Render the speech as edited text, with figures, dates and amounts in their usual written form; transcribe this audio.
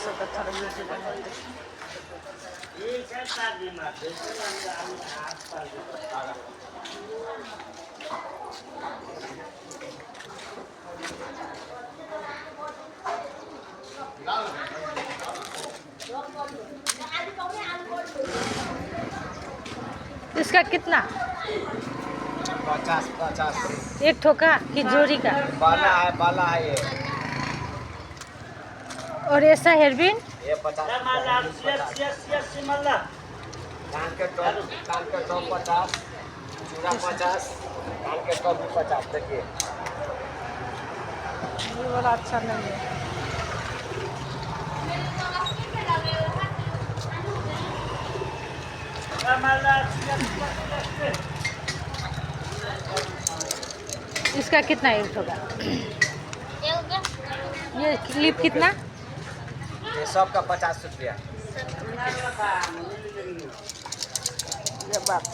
का थोड़ा वीडियो बनाते। इसका कितना? 50 एक ठोका कि जोड़ी का? बाला है ये। और ऐसा हेयरबिन? ये 50 कान के टॉप 50, चूड़ा 50, कान के टॉप भी 50। देखिए ये वाला अच्छा नहीं है। इसका कितना एक ठोका? ये क्लिप कितना? ये सब का 50 रुपया। ये बात